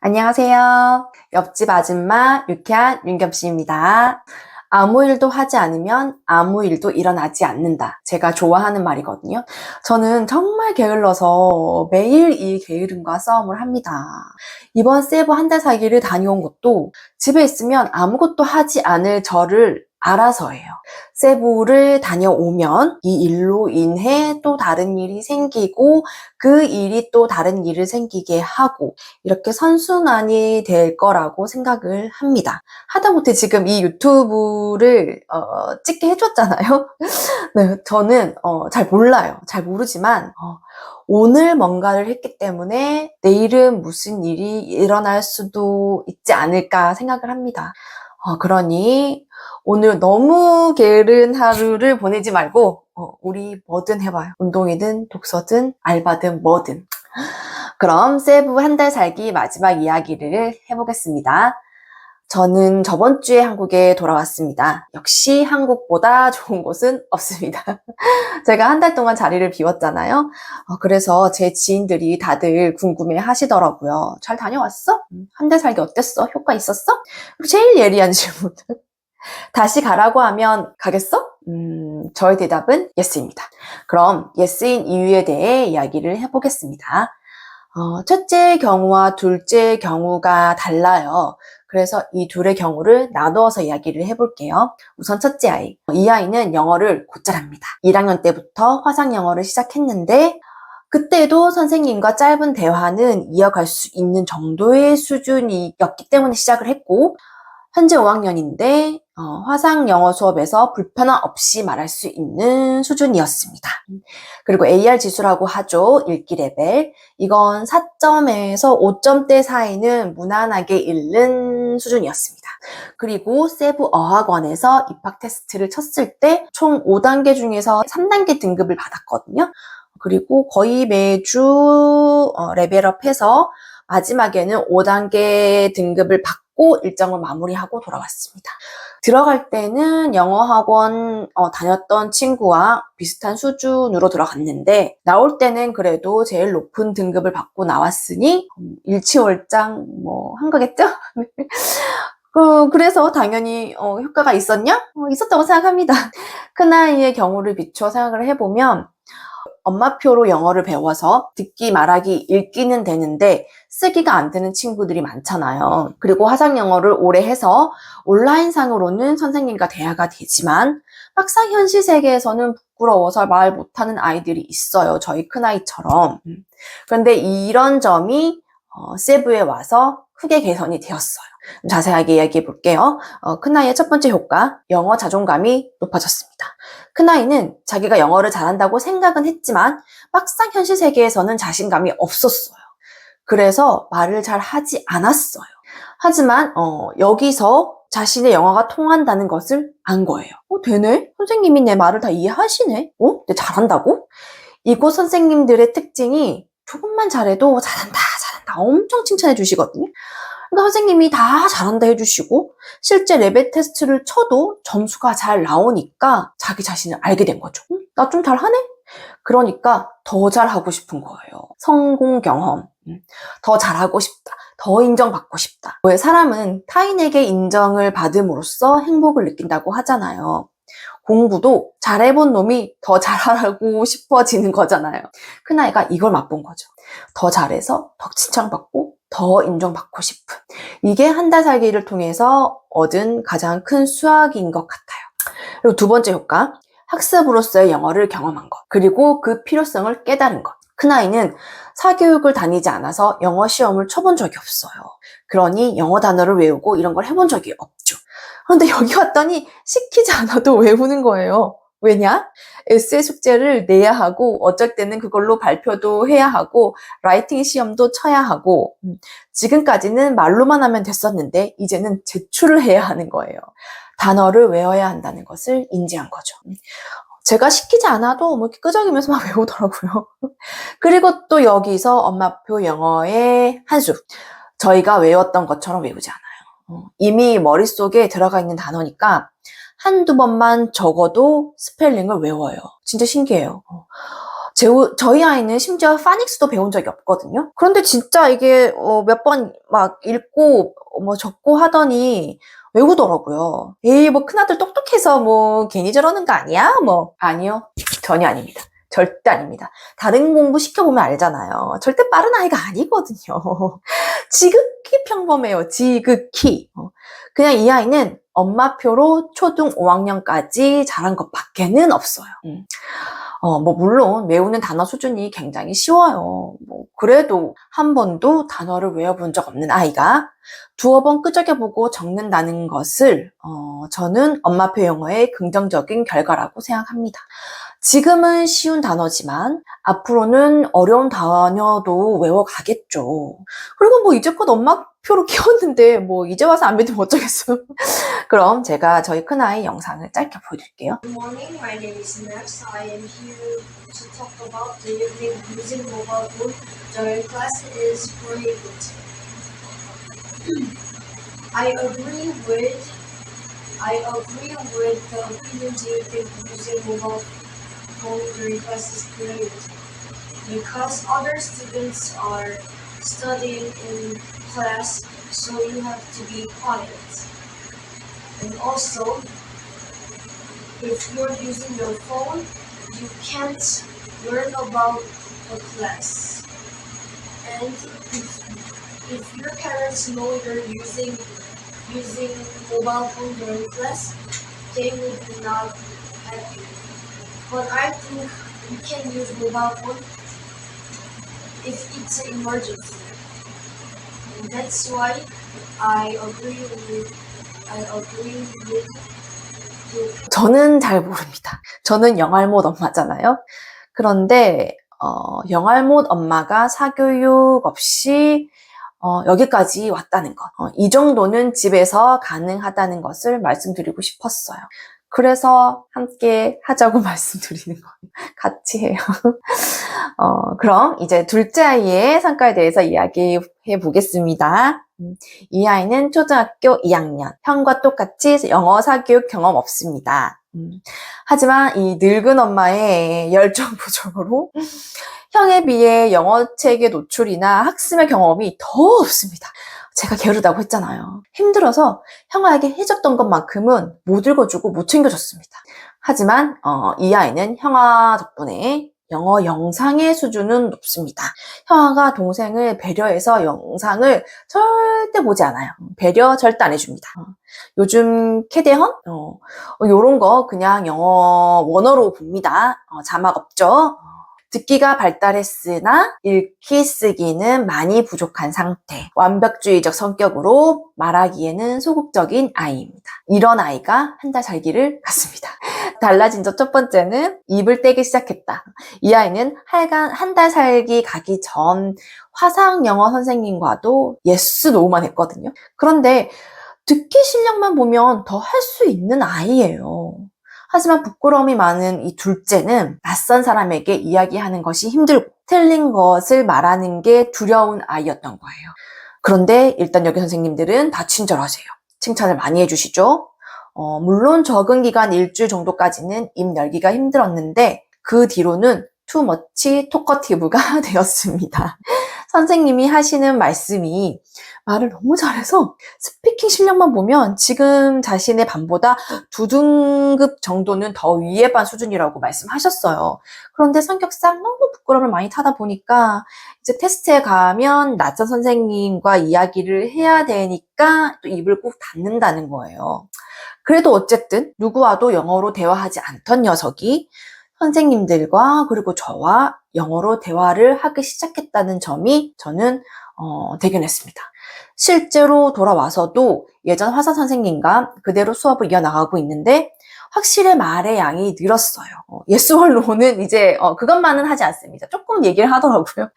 안녕하세요. 옆집 아줌마 유쾌한 윤겸씨입니다. 아무 일도 하지 않으면 아무 일도 일어나지 않는다. 제가 좋아하는 말이거든요. 저는 정말 게을러서 매일 이 게으름과 싸움을 합니다. 이번 세부 한 달 살기를 다녀온 것도 집에 있으면 아무것도 하지 않을 저를 알아서예요. 세부를 다녀오면 이 일로 인해 또 다른 일이 생기고 그 일이 또 다른 일을 생기게 하고 이렇게 선순환이 될 거라고 생각을 합니다. 하다못해 지금 이 유튜브를 찍게 해줬잖아요. 네, 저는 잘 몰라요. 잘 모르지만 오늘 뭔가를 했기 때문에 내일은 무슨 일이 일어날 수도 있지 않을까 생각을 합니다. 그러니 오늘 너무 게으른 하루를 보내지 말고 우리 뭐든 해봐요. 운동이든 독서든 알바든 뭐든. 그럼 세부 한 달 살기 마지막 이야기를 해보겠습니다. 저는 저번 주에 한국에 돌아왔습니다. 역시 한국보다 좋은 곳은 없습니다. 제가 한 달 동안 자리를 비웠잖아요. 그래서 제 지인들이 다들 궁금해 하시더라고요. 잘 다녀왔어? 한 달 살기 어땠어? 효과 있었어? 제일 예리한 질문. 다시 가라고 하면 가겠어? 저의 대답은 예스입니다. 그럼 예스인 이유에 대해 이야기를 해보겠습니다. 첫째 경우와 둘째 경우가 달라요. 그래서 이 둘의 경우를 나누어서 이야기를 해볼게요. 우선 첫째 아이. 이 아이는 영어를 곧잘 합니다. 1학년 때부터 화상 영어를 시작했는데 그때도 선생님과 짧은 대화는 이어갈 수 있는 정도의 수준이었기 때문에 시작을 했고 현재 5학년인데 화상 영어 수업에서 불편함 없이 말할 수 있는 수준이었습니다. 그리고 AR 지수라고 하죠. 읽기 레벨. 이건 4점에서 5점대 사이는 무난하게 읽는 수준이었습니다. 그리고 세부 어학원에서 입학 테스트를 쳤을 때 총 5단계 중에서 3단계 등급을 받았거든요. 그리고 거의 매주 레벨업해서 마지막에는 5단계 등급을 받고 일정을 마무리하고 돌아왔습니다. 들어갈 때는 영어학원 다녔던 친구와 비슷한 수준으로 들어갔는데 나올 때는 그래도 제일 높은 등급을 받고 나왔으니 일치월장 한 거겠죠? 그래서 당연히 효과가 있었냐? 있었다고 생각합니다. 큰아이의 경우를 비춰 생각을 해보면 엄마표로 영어를 배워서 듣기, 말하기, 읽기는 되는데 쓰기가 안 되는 친구들이 많잖아요. 그리고 화상 영어를 오래 해서 온라인상으로는 선생님과 대화가 되지만 막상 현실 세계에서는 부끄러워서 말 못하는 아이들이 있어요. 저희 큰아이처럼. 그런데 이런 점이 세부에 와서 크게 개선이 되었어요. 자세하게 이야기해 볼게요. 큰아이의 첫 번째 효과, 영어 자존감이 높아졌습니다. 큰아이는 자기가 영어를 잘한다고 생각은 했지만 막상 현실 세계에서는 자신감이 없었어요. 그래서 말을 잘 하지 않았어요. 하지만 여기서 자신의 영어가 통한다는 것을 안 거예요. 되네? 선생님이 내 말을 다 이해하시네? 내 잘한다고? 이곳 선생님들의 특징이 조금만 잘해도 잘한다 엄청 칭찬해 주시거든요. 그러니까 선생님이 다 잘한다 해주시고 실제 레벨 테스트를 쳐도 점수가 잘 나오니까 자기 자신을 알게 된 거죠. 나 좀 잘하네? 그러니까 더 잘하고 싶은 거예요. 성공 경험. 더 잘하고 싶다. 더 인정받고 싶다. 왜 사람은 타인에게 인정을 받음으로써 행복을 느낀다고 하잖아요. 공부도 잘해본 놈이 더 잘하고 싶어지는 거잖아요. 큰아이가 이걸 맛본 거죠. 더 잘해서 더 칭찬받고 더 인정받고 싶은. 이게 한 달 살기를 통해서 얻은 가장 큰 수확인 것 같아요. 그리고 두 번째 효과, 학습으로서의 영어를 경험한 것. 그리고 그 필요성을 깨달은 것. 큰아이는 사교육을 다니지 않아서 영어 시험을 쳐본 적이 없어요. 그러니 영어 단어를 외우고 이런 걸 해본 적이 없죠. 그런데 여기 왔더니 시키지 않아도 외우는 거예요. 왜냐? 에세이 숙제를 내야 하고 어쩔 때는 그걸로 발표도 해야 하고 라이팅 시험도 쳐야 하고 지금까지는 말로만 하면 됐었는데 이제는 제출을 해야 하는 거예요. 단어를 외워야 한다는 것을 인지한 거죠. 제가 시키지 않아도 이렇게 끄적이면서 막 외우더라고요. 그리고 또 여기서 엄마표 영어의 한 수. 저희가 외웠던 것처럼 외우지 않아요. 이미 머릿속에 들어가 있는 단어니까 한두 번만 적어도 스펠링을 외워요. 진짜 신기해요. 저희 아이는 심지어 파닉스도 배운 적이 없거든요. 그런데 진짜 이게 몇 번 막 읽고 뭐 적고 하더니 외우더라고요. 에이, 뭐 큰아들 똑똑해서 뭐 괜히 저러는 거 아니야? 뭐 아니요, 전혀 아닙니다. 절대 아닙니다. 다른 공부 시켜보면 알잖아요. 절대 빠른 아이가 아니거든요. 지극히 평범해요. 지극히. 그냥 이 아이는 엄마표로 초등 5학년까지 잘한 것밖에는 없어요. 뭐 물론 외우는 단어 수준이 굉장히 쉬워요. 뭐 그래도 한 번도 단어를 외워본 적 없는 아이가 두어 번 끄적여보고 적는다는 것을 저는 엄마표 영어의 긍정적인 결과라고 생각합니다. 지금은 쉬운 단어지만 앞으로는 어려운 단어도 외워가겠죠. 그리고 뭐 이제껏 엄마표로 키웠는데 뭐 이제 와서 안 믿으면 어쩌겠어요. 그럼 제가 저희 큰아이 영상을 짧게 보여드릴게요. Good morning, my name is Max. I am here to talk about the evening using mobile phone during class is prohibited. I agree with the opinions you think using mobile phone during class is prohibited because other students are studying in class, so you have to be quiet. And also, if you're using your phone, you can't learn about the class. And if your parents know you're using mobile phone during class, they would be not happy. But I think you can use mobile phone if it's an emergency. And that's why I agree with 저는 잘 모릅니다. 저는 영알못 엄마잖아요. 그런데 영알못 엄마가 사교육 없이 여기까지 왔다는 것, 이 정도는 집에서 가능하다는 것을 말씀드리고 싶었어요. 그래서 함께 하자고 말씀드리는 거예요. 같이 해요. 그럼 이제 둘째 아이의 성과에 대해서 이야기해 보겠습니다. 이 아이는 초등학교 2학년, 형과 똑같이 영어 사교육 경험 없습니다. 하지만 이 늙은 엄마의 열정 부족으로 형에 비해 영어 책의 노출이나 학습의 경험이 더 없습니다. 제가 게으르다고 했잖아요. 힘들어서 형아에게 해줬던 것만큼은 못 읽어주고 못 챙겨줬습니다. 하지만 이 아이는 형아 덕분에 영어 영상의 수준은 높습니다. 형아가 동생을 배려해서 영상을 절대 보지 않아요. 배려 절대 안 해줍니다. 요즘 캐대헌? 요런 거 그냥 영어 원어로 봅니다. 자막 없죠? 듣기가 발달했으나 읽기 쓰기는 많이 부족한 상태. 완벽주의적 성격으로 말하기에는 소극적인 아이입니다. 이런 아이가 한 달 살기를 갖습니다. 달라진 점 첫 번째는 입을 떼기 시작했다. 이 아이는 하여간 한 달 살기 가기 전 화상 영어 선생님과도 예스 노만 했거든요. 그런데 듣기 실력만 보면 더 할 수 있는 아이예요. 하지만 부끄러움이 많은 이 둘째는 낯선 사람에게 이야기하는 것이 힘들고 틀린 것을 말하는 게 두려운 아이였던 거예요. 그런데 일단 여기 선생님들은 다 친절하세요. 칭찬을 많이 해주시죠. 물론 적응 기간 일주일 정도까지는 입 열기가 힘들었는데 그 뒤로는 투머치 토커티브가 되었습니다. 선생님이 하시는 말씀이 말을 너무 잘해서 스피킹 실력만 보면 지금 자신의 반보다 2등급 정도는 더 위에 반 수준이라고 말씀하셨어요. 그런데 성격상 너무 부끄러움을 많이 타다 보니까 이제 테스트에 가면 낯선 선생님과 이야기를 해야 되니까 또 입을 꼭 닫는다는 거예요. 그래도 어쨌든 누구와도 영어로 대화하지 않던 녀석이 선생님들과 그리고 저와 영어로 대화를 하기 시작했다는 점이 저는 대견했습니다. 실제로 돌아와서도 예전 화사 선생님과 그대로 수업을 이어나가고 있는데 확실히 말의 양이 늘었어요. 예스월로는 이제 그것만은 하지 않습니다. 조금 얘기를 하더라고요.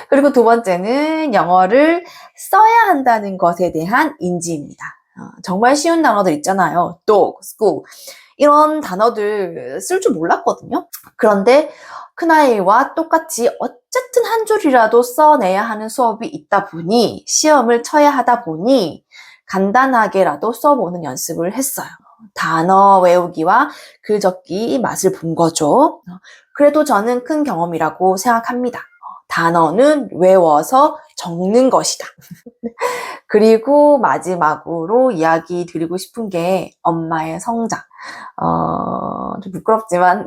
그리고 두 번째는 영어를 써야 한다는 것에 대한 인지입니다. 정말 쉬운 단어들 있잖아요. dog, school 이런 단어들 쓸 줄 몰랐거든요. 그런데 큰아이와 똑같이 어쨌든 한 줄이라도 써내야 하는 수업이 있다 보니 시험을 쳐야 하다 보니 간단하게라도 써보는 연습을 했어요. 단어 외우기와 글 적기 맛을 본 거죠. 그래도 저는 큰 경험이라고 생각합니다. 단어는 외워서 적는 것이다. 그리고 마지막으로 이야기 드리고 싶은 게 엄마의 성장. 좀 부끄럽지만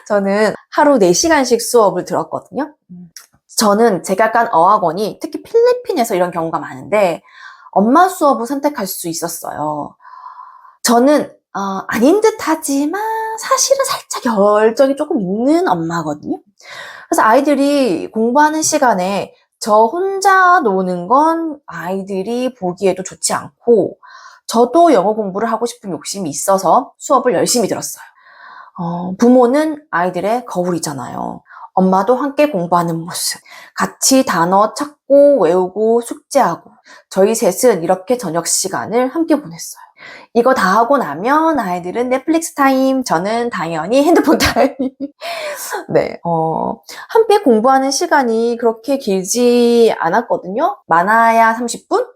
저는 하루 4시간씩 수업을 들었거든요. 저는 제가 간 어학원이 특히 필리핀에서 이런 경우가 많은데 엄마 수업을 선택할 수 있었어요. 저는 아닌 듯 하지만 사실은 살짝 열정이 조금 있는 엄마거든요. 그래서 아이들이 공부하는 시간에 저 혼자 노는 건 아이들이 보기에도 좋지 않고 저도 영어 공부를 하고 싶은 욕심이 있어서 수업을 열심히 들었어요. 부모는 아이들의 거울이잖아요. 엄마도 함께 공부하는 모습, 같이 단어 찾고 외우고 숙제하고 저희 셋은 이렇게 저녁 시간을 함께 보냈어요. 이거 다 하고 나면 아이들은 넷플릭스 타임, 저는 당연히 핸드폰 타임. 네, 함께 공부하는 시간이 그렇게 길지 않았거든요. 많아야 30분?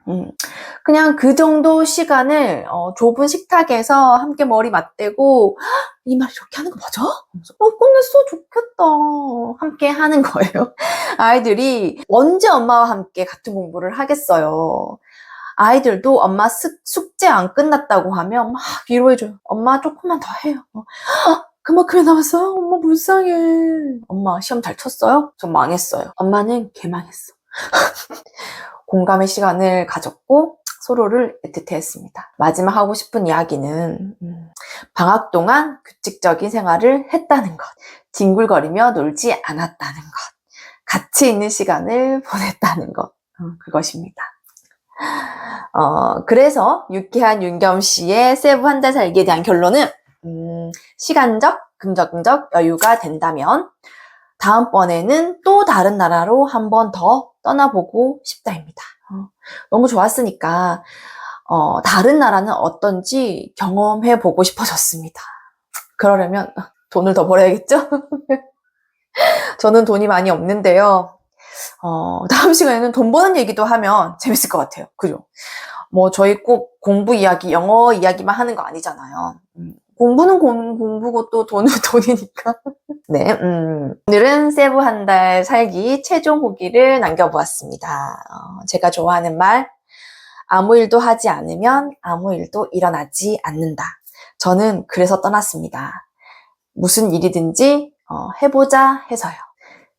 그냥 그 정도 시간을 좁은 식탁에서 함께 머리 맞대고 이 말 이렇게 하는 거 맞아? 끝냈어? 좋겠다. 함께 하는 거예요. 아이들이 언제 엄마와 함께 같은 공부를 하겠어요. 아이들도 엄마 숙제 안 끝났다고 하면 막 위로해줘요. 엄마 조금만 더 해요. 그만큼이 남았어요? 엄마 불쌍해. 엄마 시험 잘 쳤어요? 전 망했어요. 엄마는 개망했어. 공감의 시간을 가졌고 서로를 애틋해했습니다. 마지막 하고 싶은 이야기는 방학 동안 규칙적인 생활을 했다는 것, 뒹굴거리며 놀지 않았다는 것, 같이 있는 시간을 보냈다는 것, 그것입니다. 그래서 유쾌한 윤겸 씨의 세부 한 달 살기에 대한 결론은 시간적, 금전적 여유가 된다면 다음번에는 또 다른 나라로 한 번 더 떠나보고 싶다입니다. 너무 좋았으니까 다른 나라는 어떤지 경험해보고 싶어졌습니다. 그러려면 돈을 더 벌어야겠죠? 저는 돈이 많이 없는데요. 다음 시간에는 돈 버는 얘기도 하면 재밌을 것 같아요. 그죠? 뭐 저희 꼭 공부 이야기, 영어 이야기만 하는 거 아니잖아요. 공부는 공부고 또 돈은 돈이니까. 네, 오늘은 세부 한 달 살기 최종 후기를 남겨보았습니다. 제가 좋아하는 말, 아무 일도 하지 않으면 아무 일도 일어나지 않는다. 저는 그래서 떠났습니다. 무슨 일이든지 해보자 해서요.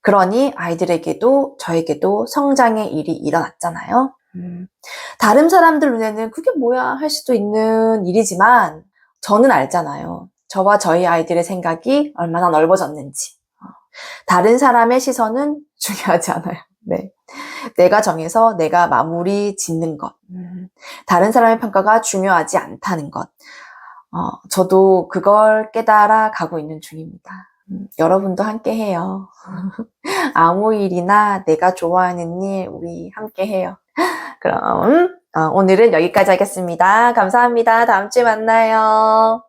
그러니 아이들에게도 저에게도 성장의 일이 일어났잖아요. 다른 사람들 눈에는 그게 뭐야 할 수도 있는 일이지만 저는 알잖아요. 저와 저희 아이들의 생각이 얼마나 넓어졌는지. 다른 사람의 시선은 중요하지 않아요. 네. 내가 정해서 내가 마무리 짓는 것. 다른 사람의 평가가 중요하지 않다는 것. 저도 그걸 깨달아 가고 있는 중입니다. 여러분도 함께 해요. 아무 일이나 내가 좋아하는 일 우리 함께 해요. 그럼 오늘은 여기까지 하겠습니다. 감사합니다. 다음 주에 만나요.